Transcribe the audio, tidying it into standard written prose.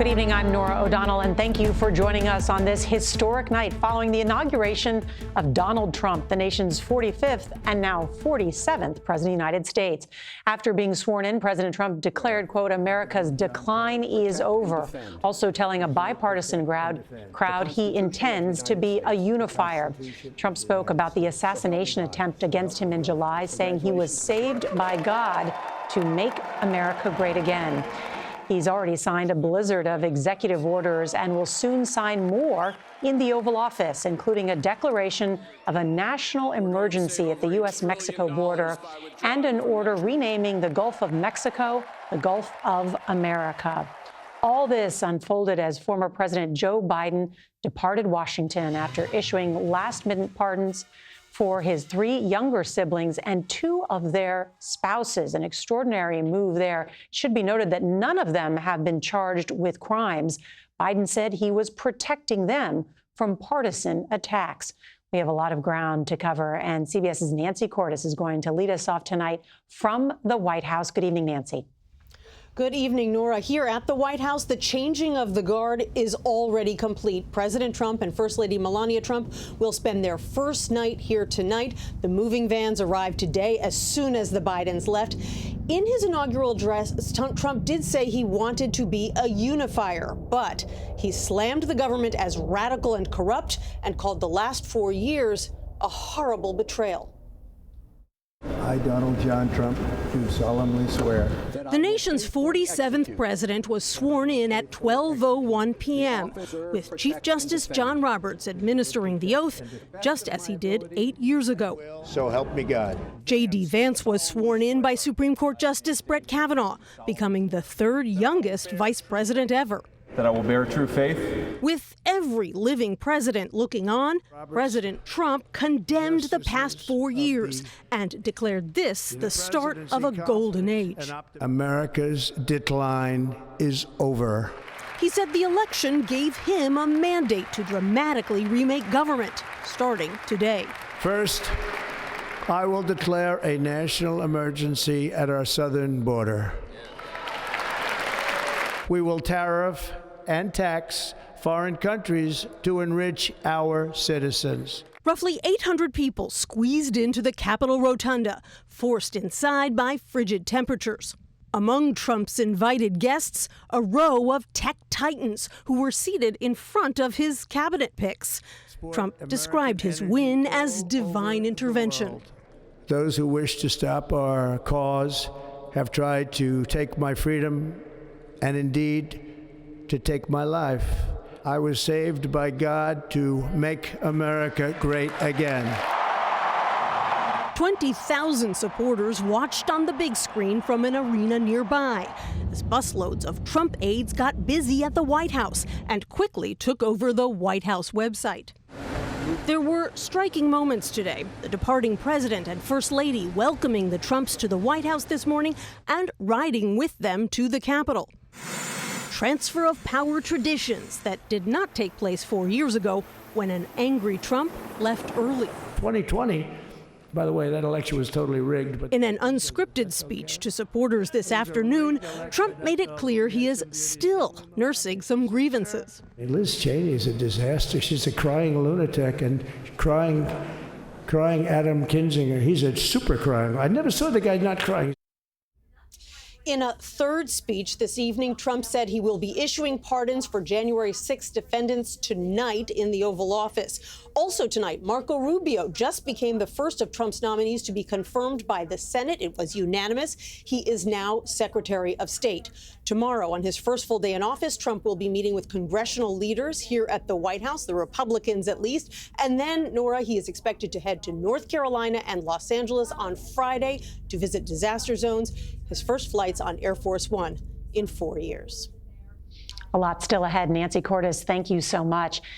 Good evening, I'm Norah O'Donnell, and thank you for joining us on this historic night following the inauguration of Donald Trump, the nation's 45th and now 47th president of the United States. After being sworn in, President Trump declared, quote, America's decline is over, also telling a bipartisan crowd he intends to be a unifier. Trump spoke about the assassination attempt against him in July, saying he was saved by God to make America great again. He's already signed a blizzard of executive orders and will soon sign more in the Oval Office, including a declaration of a national emergency at the U.S.-Mexico border and an order renaming the Gulf of Mexico the Gulf of America. All this unfolded as former President Joe Biden departed Washington after issuing last-minute pardons for his 3 younger siblings and 2 of their spouses. An extraordinary move there. It should be noted that none of them have been charged with crimes. Biden said he was protecting them from partisan attacks. We have a lot of ground to cover, and CBS's Nancy Cordes is going to lead us off tonight from the White House. Good evening, Nancy. Good evening, Nora. Here at the White House, the changing of the guard is already complete. President Trump and First Lady Melania Trump will spend their first night here tonight. The moving vans arrived today as soon as the Bidens left. In his inaugural address, Trump did say he wanted to be a unifier, but he slammed the government as radical and corrupt and called the last 4 years a horrible betrayal. I, Donald John Trump, do solemnly swear. The nation's 47th president was sworn in at 12:01 p.m., with Chief Justice John Roberts administering the oath, just as he did 8 years ago. So help me God. J.D. Vance was sworn in by Supreme Court Justice Brett Kavanaugh, becoming the 3rd youngest vice president ever. That I will bear true faith. With every living president looking on, President Trump condemned the past 4 years and declared this the start of a golden age. America's decline is over. He said the election gave him a mandate to dramatically remake government, starting today. First, I will declare a national emergency at our southern border. We will tariff and tax foreign countries to enrich our citizens. Roughly 800 people squeezed into the Capitol Rotunda, forced inside by frigid temperatures. Among Trump's invited guests, a row of tech titans who were seated in front of his cabinet picks. Trump described his win as divine intervention. Those who wish to stop our cause have tried to take my freedom and indeed to take my life. I was saved by God to make America great again. 20,000 supporters watched on the big screen from an arena nearby as busloads of Trump aides got busy at the White House and quickly took over the White House website. There were striking moments today. The departing president and first lady welcoming the Trumps to the White House this morning and riding with them to the Capitol. Transfer of power traditions that did not take place 4 years ago when an angry Trump left early. 2020, by the way, that election was totally rigged. But in an unscripted speech to supporters this afternoon, Trump made it clear he is still nursing some grievances. Liz Cheney is a disaster. She's a crying lunatic and crying Adam Kinzinger. He's a super crying. I never saw the guy not crying. In a third speech this evening, Trump said he will be issuing pardons for January 6 defendants tonight in the Oval Office. Also tonight, Marco Rubio just became the first of Trump's nominees to be confirmed by the Senate. It was unanimous. He is now Secretary of State. Tomorrow, on his first full day in office, Trump will be meeting with congressional leaders here at the White House, the Republicans at least. And then, Nora, he is expected to head to North Carolina and Los Angeles on Friday to visit disaster zones. His first flights on Air Force One in 4 years. A lot still ahead. Nancy Cordes, thank you so much.